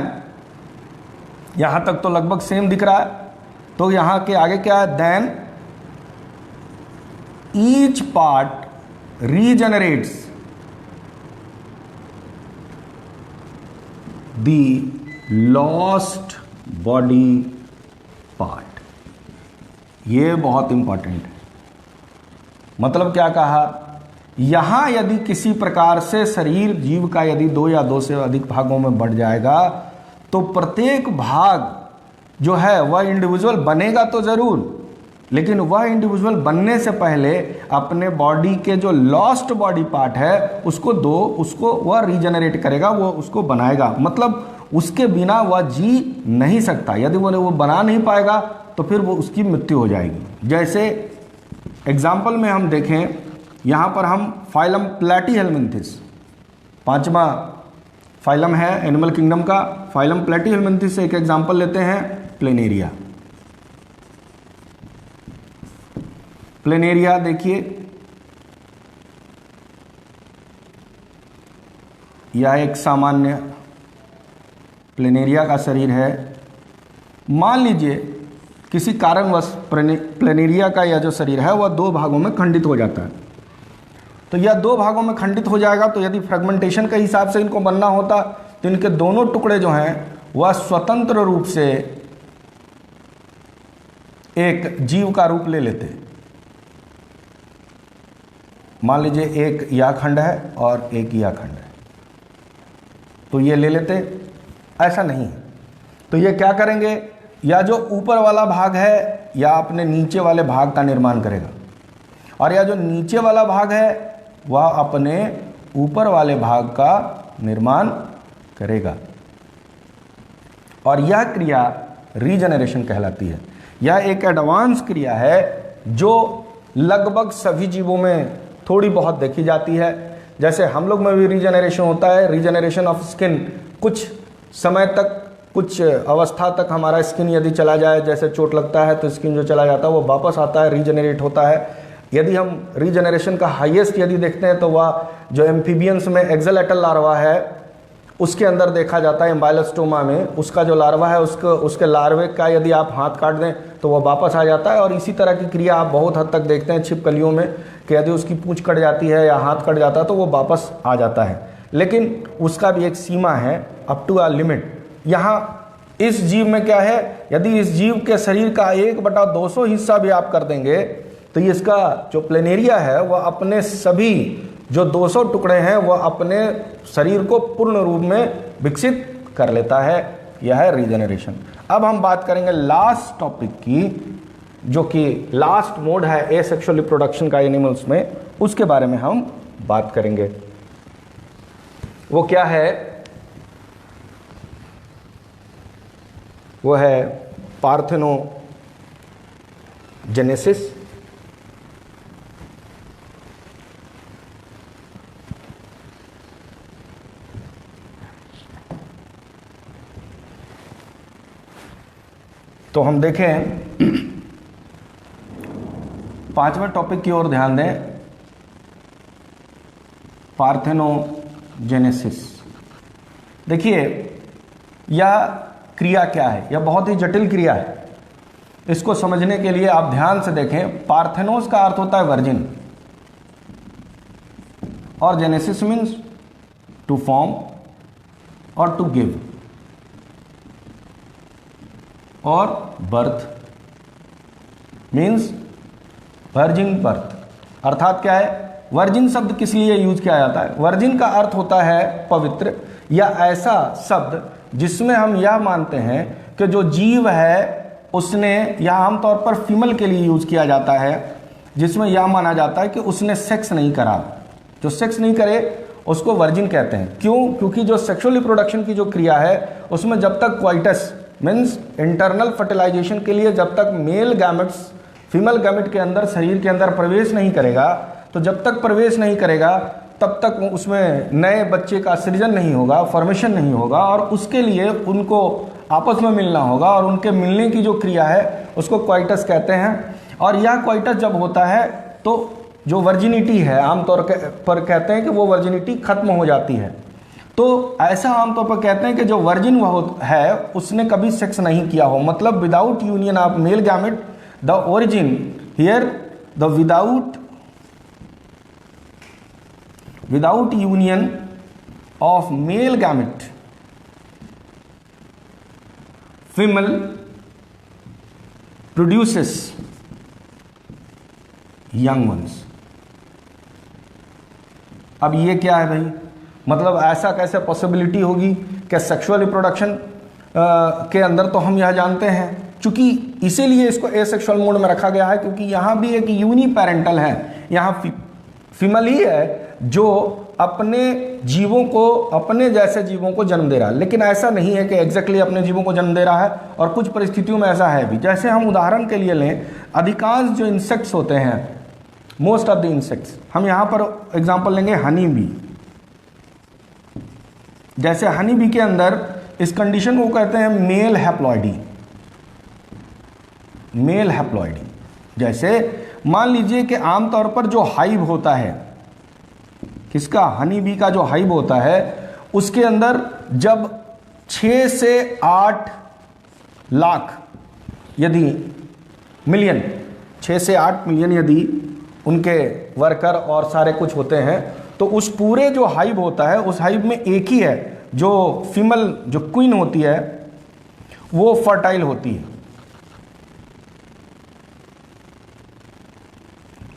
यहां तक तो लगभग सेम दिख रहा है, तो यहां के आगे क्या है, then each part regenerates the lost body part। ये बहुत इंपॉर्टेंट है। मतलब क्या कहा, यहां यदि किसी प्रकार से शरीर जीव का यदि 2 या 2 से अधिक भागों में बढ़ जाएगा तो प्रत्येक भाग जो है वह इंडिविजुअल बनेगा तो जरूर, लेकिन वह इंडिविजुअल बनने से पहले अपने बॉडी के जो लॉस्ट बॉडी पार्ट है उसको वह रीजनरेट करेगा, वो उसको बनाएगा। मतलब उसके बिना वह जी नहीं सकता। यदि वो बना नहीं पाएगा तो फिर वो उसकी मृत्यु हो जाएगी। जैसे एग्जाम्पल में हम देखें, यहाँ पर हम फाइलम प्लैटीहेलमिन्थिस, 5वां फाइलम है एनिमल किंगडम का, फाइलम प्लैटीहेलमिन्थिस से एक एग्जाम्पल लेते हैं, प्लेनेरिया। प्लेनेरिया देखिए, यह एक सामान्य प्लेनेरिया का शरीर है। मान लीजिए किसी कारणवश प्लेनेरिया का यह जो शरीर है वह 2 भागों में खंडित हो जाता है। तो यह 2 भागों में खंडित हो जाएगा, तो यदि फ्रेगमेंटेशन के हिसाब से इनको बनना होता तो इनके दोनों टुकड़े जो हैं वह स्वतंत्र रूप से एक जीव का रूप ले लेते। मान लीजिए एक यह खंड है और एक यह खंड है, तो ये ले लेते, ऐसा नहीं है। तो ये क्या करेंगे, या जो ऊपर वाला भाग है या अपने नीचे वाले भाग का निर्माण करेगा, और या जो नीचे वाला भाग है वह अपने ऊपर वाले भाग का निर्माण करेगा। और यह क्रिया रीजनरेशन कहलाती है। यह एक एडवांस क्रिया है जो लगभग सभी जीवों में थोड़ी बहुत देखी जाती है। जैसे हम लोग में भी रीजनरेशन होता है, रीजनरेशन ऑफ स्किन। कुछ समय तक, कुछ अवस्था तक हमारा स्किन यदि चला जाए, जैसे चोट लगता है तो स्किन जो चला जाता है वो वापस आता है, रीजनरेट होता है। यदि हम रीजनरेशन का हाईएस्ट यदि देखते हैं तो वह जो एम्फीबियंस में एक्सेलेटल लार्वा है उसके अंदर देखा जाता है, एम्बाइलोस्टोमा में। उसका जो लार्वा है उसके लार्वे का यदि आप हाथ काट दें तो वह वापस आ जाता है। और इसी तरह की क्रिया आप बहुत हद तक देखते हैं छिपकलियों में कि यदि उसकी पूंछ कट जाती है या हाथ कट जाता है तो वो वापस आ जाता है। लेकिन उसका भी एक सीमा है, अप टू अ लिमिट। यहाँ इस जीव में क्या है, यदि इस जीव के शरीर का 1/200 हिस्सा भी आप कर देंगे तो इसका जो प्लेनेरिया है वह अपने सभी जो 200 टुकड़े हैं वह अपने शरीर को पूर्ण रूप में विकसित कर लेता है। यह है रीजनरेशन। अब हम बात करेंगे लास्ट टॉपिक की, जो कि लास्ट मोड है एसेक्सुअल रिप्रोडक्शन का एनिमल्स में, उसके बारे में हम बात करेंगे। वो क्या है, वो है पार्थेनोजेनेसिस। तो हम देखें 5वें टॉपिक की ओर ध्यान दें, पार्थेनोजेनेसिस। देखिए यह क्रिया क्या है, यह बहुत ही जटिल क्रिया है। इसको समझने के लिए आप ध्यान से देखें। पार्थेनोस का अर्थ होता है वर्जिन, और जेनेसिस मीन्स टू फॉर्म और टू गिव, और बर्थ मीन्स वर्जिन बर्थ। अर्थात क्या है, वर्जिन शब्द किस लिए यूज किया जाता है? वर्जिन का अर्थ होता है पवित्र, या ऐसा शब्द जिसमें हम यह मानते हैं कि जो जीव है उसने, यह आमतौर पर फीमेल के लिए यूज किया जाता है, जिसमें यह माना जाता है कि उसने सेक्स नहीं करा। जो सेक्स नहीं करे उसको वर्जिन कहते हैं। क्यों? क्योंकि जो सेक्सुअल रिप्रोडक्शन की जो क्रिया है उसमें जब तक क्वाइटस मीन्स इंटरनल फर्टिलाइजेशन के लिए जब तक मेल गैमेट्स फीमेल गैमेट के अंदर, शरीर के अंदर प्रवेश नहीं करेगा, तो जब तक प्रवेश नहीं करेगा तब तक उसमें नए बच्चे का सृजन नहीं होगा, फॉर्मेशन नहीं होगा, और उसके लिए उनको आपस में मिलना होगा और उनके मिलने की जो क्रिया है उसको क्वाइटस कहते हैं। और यह क्वाइटस जब होता है तो जो वर्जिनिटी है आमतौर पर कहते हैं कि वो वर्जिनिटी खत्म हो जाती है। तो ऐसा आमतौर पर कहते हैं कि जो वर्जिन है उसने कभी सेक्स नहीं किया हो, मतलब without union of male gamete the origin here the without union of male gamete female produces young ones. अब ये क्या है भाई, मतलब ऐसा कैसे पॉसिबिलिटी होगी कि सेक्सुअल रिप्रोडक्शन के अंदर तो हम यह जानते हैं, चूंकि इसीलिए इसको एसेक्सुअल मोड में रखा गया है क्योंकि यहाँ भी एक यूनी पैरेंटल है, यहाँ फीमेल ही है जो अपने जीवों को, अपने जैसे जीवों को जन्म दे रहा है। लेकिन ऐसा नहीं है कि एग्जैक्टली अपने जीवों को जन्म दे रहा है, और कुछ परिस्थितियों में ऐसा है भी। जैसे हम उदाहरण के लिए लें, अधिकांश जो इंसेक्ट्स होते हैं, मोस्ट ऑफ द इंसेक्ट्स, हम यहाँ पर एग्जांपल लेंगे हनी बी। जैसे हनी बी के अंदर इस कंडीशन को कहते हैं मेल हैप्लॉइडी। मेल हैप्लॉइडी जैसे मान लीजिए कि आमतौर पर जो हाइव होता है, किसका, हनी बी का जो हाइव होता है, उसके अंदर जब 6 से 8 लाख यदि मिलियन 6 से 8 मिलियन यदि उनके वर्कर और सारे कुछ होते हैं, तो उस पूरे जो हाइव होता है उस हाइव में एक ही है जो फीमेल, जो क्वीन होती है वो फर्टाइल होती है,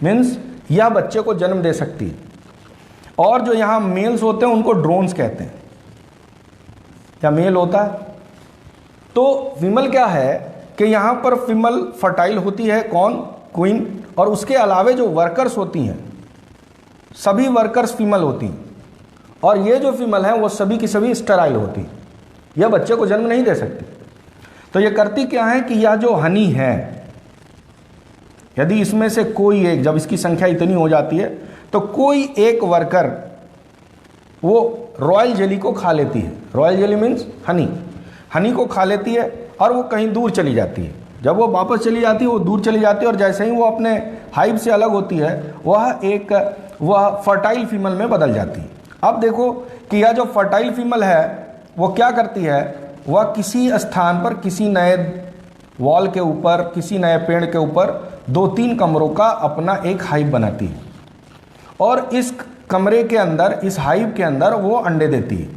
मीन्स यह बच्चे को जन्म दे सकती है। और जो यहाँ मेल्स होते हैं उनको ड्रोन्स कहते हैं, क्या मेल होता है। तो फीमेल क्या है कि यहाँ पर फीमेल फर्टाइल होती है, कौन, क्वीन, और उसके अलावे जो वर्कर्स होती हैं सभी वर्कर्स फीमेल होती हैं, और ये जो फीमेल है वो सभी की सभी स्टेराइल होती हैं, यह बच्चे को जन्म नहीं दे सकती। तो ये करती क्या है कि यह जो हनी है, यदि इसमें से कोई एक, जब इसकी संख्या इतनी हो जाती है तो कोई एक वर्कर वो रॉयल जेली को खा लेती है। रॉयल जेली मीन्स हनी को खा लेती है और वो कहीं दूर चली जाती है। जब वो वापस चली जाती है वो दूर चली जाती है, और जैसे ही वो अपने हाइव से अलग होती है वह फर्टाइल फीमेल में बदल जाती है। अब देखो कि यह जो फर्टाइल फीमेल है वो क्या करती है, वह किसी स्थान पर, किसी नए वॉल के ऊपर, किसी नए पेड़ के ऊपर 2-3 कमरों का अपना एक हाइव बनाती है, और इस कमरे के अंदर, इस हाइव के अंदर वो अंडे देती है।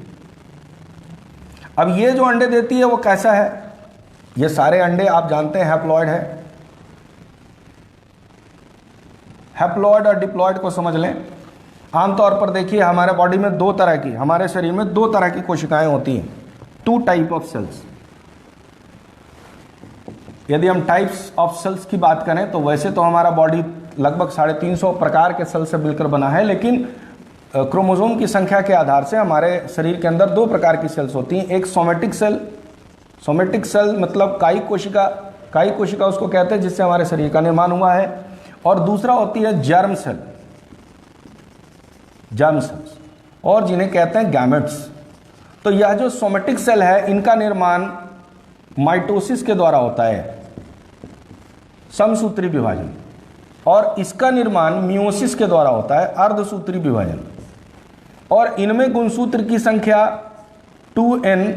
अब ये जो अंडे देती है वो कैसा है, ये सारे अंडे आप जानते हैं हैप्लॉइड है। हैप्लॉइड और डिप्लॉइड को समझ लें। आमतौर पर देखिए हमारे बॉडी में दो तरह की, हमारे शरीर में 2 तरह की कोशिकाएं होती हैं, 2 टाइप ऑफ सेल्स। यदि हम टाइप्स ऑफ सेल्स की बात करें तो वैसे तो हमारा बॉडी लगभग 350 प्रकार के सेल से मिलकर बना है, लेकिन क्रोमोसोम की संख्या के आधार से हमारे शरीर के अंदर 2 प्रकार की सेल्स होती हैं। एक सोमेटिक सेल मतलब कायिक कोशिका उसको कहते हैं जिससे हमारे शरीर का निर्माण हुआ है, और दूसरा होती है जर्म सेल्स, और जिन्हें कहते हैं गैमेट्स। तो यह जो सोमेटिक सेल है इनका निर्माण माइटोसिस के द्वारा होता है, समसूत्री विभाजन, और इसका निर्माण मियोसिस के द्वारा होता है, अर्धसूत्री विभाजन। और इनमें गुणसूत्र की संख्या 2n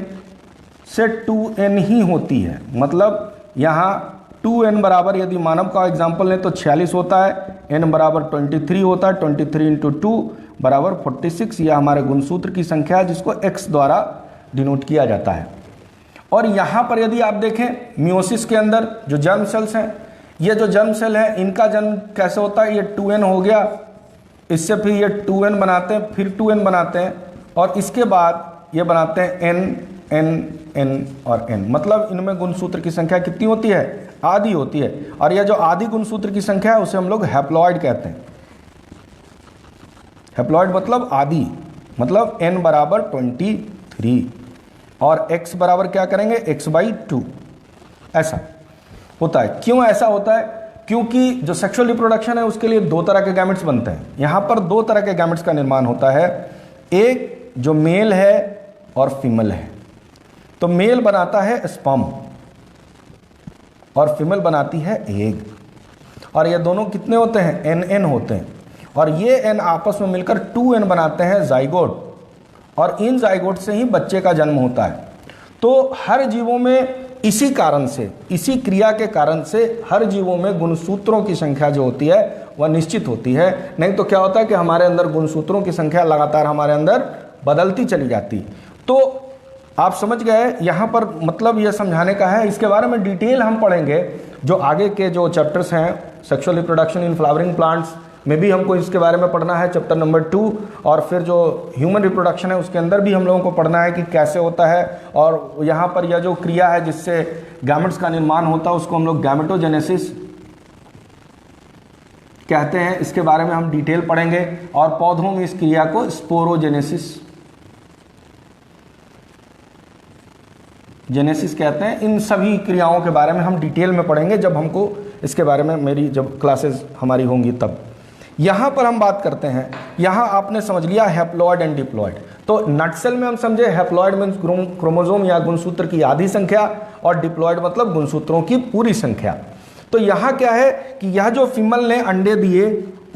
से 2n ही होती है, मतलब यहाँ 2n बराबर, यदि मानव का एग्जाम्पल लें तो 46 होता है, n बराबर 23 होता है, 23 × 2 बराबर 46। यह हमारे गुणसूत्र की संख्या है जिसको x द्वारा डिनोट किया जाता है। और यहाँ पर यदि आप देखें मियोसिस के अंदर जो जर्म सेल्स हैं, ये जो जर्म सेल है इनका जन्म कैसे होता है, ये 2n हो गया, इससे फिर ये 2n बनाते हैं, फिर 2n बनाते हैं, और इसके बाद ये बनाते हैं n और n। मतलब इनमें गुणसूत्र की संख्या कितनी होती है, आधी होती है। और यह जो आधी गुणसूत्र की संख्या है उसे हम लोग हैप्लॉइड कहते हैं। हैप्लॉइड मतलब आधी, मतलब n बराबर 23 और x बराबर क्या करेंगे, x/2। ऐसा होता है। क्यों ऐसा होता है, क्योंकि जो सेक्सुअल रिप्रोडक्शन है उसके लिए 2 तरह के गैमेट्स बनते हैं। यहाँ पर 2 तरह के गैमेट्स का निर्माण होता है, एक जो मेल है और फीमेल है। तो मेल बनाता है स्पर्म और फीमेल बनाती है एग, और ये दोनों कितने होते हैं, एन एन होते हैं, और ये एन आपस में मिलकर 2n बनाते हैं जाइगोट, और इन जाइगोट से ही बच्चे का जन्म होता है। तो हर जीवों में इसी कारण से, इसी क्रिया के कारण से हर जीवों में गुणसूत्रों की संख्या जो होती है वह निश्चित होती है। नहीं तो क्या होता है कि हमारे अंदर गुणसूत्रों की संख्या लगातार हमारे अंदर बदलती चली जाती। तो आप समझ गए, यहाँ पर मतलब यह समझाने का है। इसके बारे में डिटेल हम पढ़ेंगे जो आगे के जो चैप्टर्स हैं, sexual reproduction in flowering plants में भी हमको इसके बारे में पढ़ना है, चैप्टर नंबर 2, और फिर जो ह्यूमन रिप्रोडक्शन है उसके अंदर भी हम लोगों को पढ़ना है कि कैसे होता है। और यहाँ पर यह जो क्रिया है जिससे गैमेट्स का निर्माण होता है उसको हम लोग गैमेटोजेनेसिस कहते हैं, इसके बारे में हम डिटेल पढ़ेंगे। और पौधों में इस क्रिया को स्पोरोजेनेसिस जेनेसिस कहते हैं। इन सभी क्रियाओं के बारे में हम डिटेल में पढ़ेंगे जब हमको इसके बारे में मेरी जब क्लासेस हमारी होंगी तब। यहाँ पर हम बात करते हैं, यहाँ आपने समझ लिया हैप्लॉइड एंड डिप्लॉइड। तो नटसेल में हम समझे हैप्लॉइड मीन्स क्रोमोसोम या गुणसूत्र की आधी संख्या, और डिप्लॉइड मतलब गुणसूत्रों की पूरी संख्या। तो यहाँ क्या है कि यह जो फीमेल ने अंडे दिए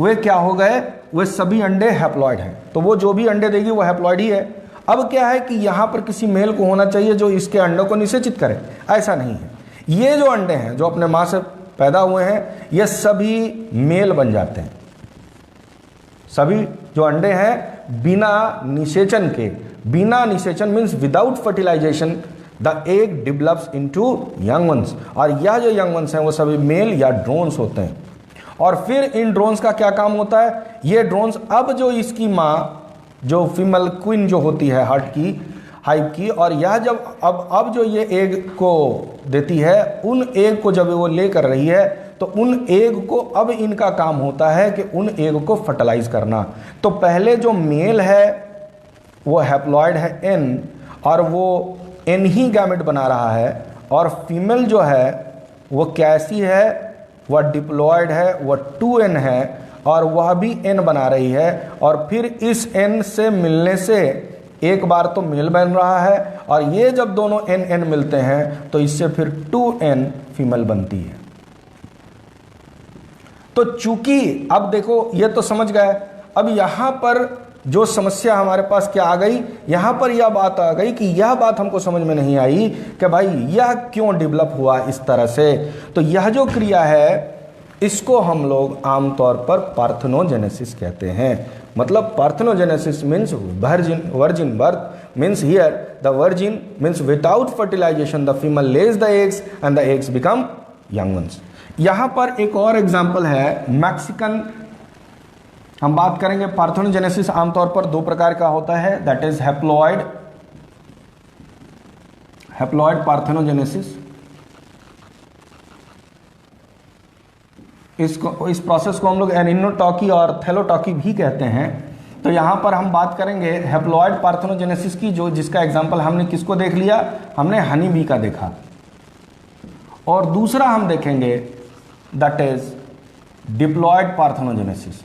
वे क्या हो गए, वे सभी अंडे हैप्लॉइड हैं। तो वो जो भी अंडे देगी वो हैप्लॉइड ही है। अब क्या है कि यहाँ पर किसी मेल को होना चाहिए जो इसके अंडों को निषेचित करे, ऐसा नहीं है। ये जो अंडे हैं जो अपने माँ से पैदा हुए हैं ये सभी मेल बन जाते हैं। सभी जो अंडे हैं बिना निषेचन के, बिना निषेचन means without fertilization, the egg develops into young ones, और यह जो यंग वंस हैं वो सभी मेल या ड्रोन्स होते हैं। और फिर इन ड्रोन्स का क्या काम होता है, ये ड्रोन्स अब जो इसकी माँ जो फीमेल क्वीन जो होती है हार्ट की हाइव की, और यह जब अब जो ये एग को देती है, उन एग को जब वो ले कर रही है तो उन एग को अब इनका काम होता है कि उन एग को फर्टिलाइज करना। तो पहले जो मेल है वो हैप्लॉइड है एन, और वो एन ही गैमेट बना रहा है, और फीमेल जो है वो कैसी है, वह डिप्लॉइड है, वह 2n है, और वह भी n बना रही है। और फिर इस n से मिलने से एक बार तो मेल बन रहा है, और ये जब दोनों n मिलते हैं तो इससे फिर 2n फीमेल बनती है। तो चूंकि अब देखो ये तो समझ गए, अब यहाँ पर जो समस्या हमारे पास क्या आ गई, यहाँ पर यह बात आ गई कि यह बात हमको समझ में नहीं आई कि भाई यह क्यों डेवलप हुआ इस तरह से। तो यह जो क्रिया है इसको हम लोग आमतौर पर पार्थेनोजेनेसिस कहते हैं। मतलब parthenogenesis means virgin birth, means here the virgin means without fertilization the female lays the eggs and the eggs become young ones. यहाँ पर एक और एग्जाम्पल है मैक्सिकन। हम बात करेंगे पार्थेनोजेनेसिस आमतौर पर 2 प्रकार का होता है, दैट इज हैप्लॉइड पार्थेनोजेनेसिस। इस प्रोसेस को हम लोग एनिनोटॉकी और थैलोटॉकी भी कहते हैं। तो यहाँ पर हम बात करेंगे हैप्लॉइड पार्थेनोजेनेसिस की, जो जिसका एग्जाम्पल हमने किसको देख लिया, हमने हनी बी का देखा। और दूसरा हम देखेंगे that is diploid parthenogenesis.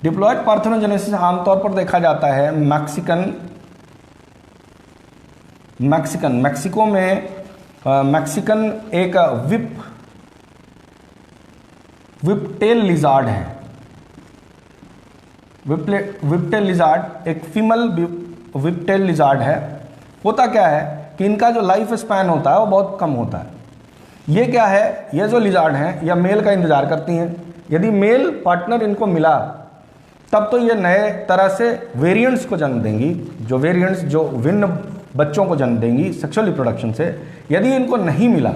Diploid parthenogenesis आमतौर पर देखा जाता है मैक्सिको में मैक्सिकन एक विपटेल लिजार्ड है। विपटेल लिजार्ड एक फीमेल विपटेल लिजार्ड है। होता क्या है कि इनका जो लाइफ स्पैन होता है वो बहुत कम होता है। ये क्या है, ये जो लिजार्ड हैं यह मेल का इंतजार करती हैं। यदि मेल पार्टनर इनको मिला तब तो ये नए तरह से वेरिएंट्स को जन्म देंगी, जो वेरिएंट्स जो भिन्न बच्चों को जन्म देंगी सेक्सुअल रिप्रोडक्शन से। यदि इनको नहीं मिला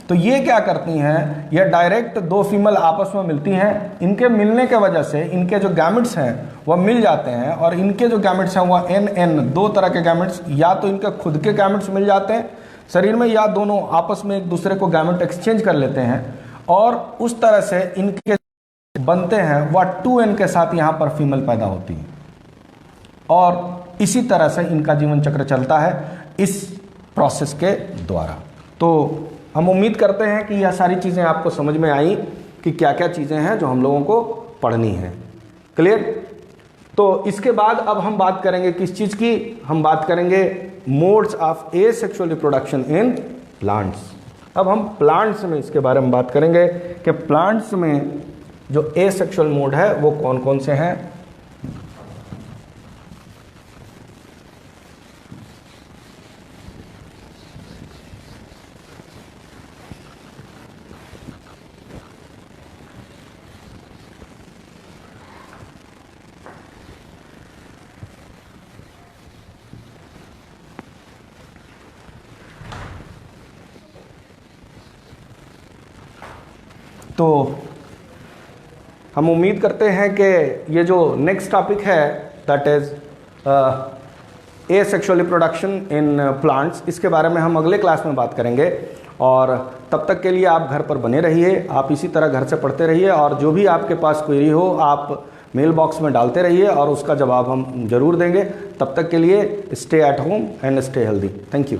तो ये क्या करती हैं, ये डायरेक्ट 2 फीमेल आपस में मिलती हैं। इनके मिलने के वजह से इनके जो गैमेट्स हैं वह मिल जाते हैं, और इनके जो गैमेट्स हैं वह एन 2 तरह के गैमेट्स, या तो इनके खुद के गैमेट्स मिल जाते हैं शरीर में, या दोनों आपस में एक दूसरे को गैमेट एक्सचेंज कर लेते हैं, और उस तरह से इनके बनते हैं वह 2n के साथ यहाँ पर फीमेल पैदा होती है। और इसी तरह से इनका जीवन चक्र चलता है इस प्रोसेस के द्वारा। तो हम उम्मीद करते हैं कि यह सारी चीज़ें आपको समझ में आई कि क्या क्या चीज़ें हैं जो हम लोगों को पढ़नी है। क्लियर? तो इसके बाद अब हम बात करेंगे किस चीज़ की, हम बात करेंगे modes of asexual reproduction in plants. अब हम प्लांट्स में इसके बारे में बात करेंगे कि प्लांट्स में जो एसेक्सुअल मोड है वो कौन कौन से हैं। तो हम उम्मीद करते हैं कि ये जो नेक्स्ट टॉपिक है that is asexual reproduction in plants, इसके बारे में हम अगले क्लास में बात करेंगे। और तब तक के लिए आप घर पर बने रहिए, आप इसी तरह घर से पढ़ते रहिए और जो भी आपके पास क्वेरी हो आप मेल बॉक्स में डालते रहिए और उसका जवाब हम ज़रूर देंगे। तब तक के लिए stay at home and stay healthy. Thank you.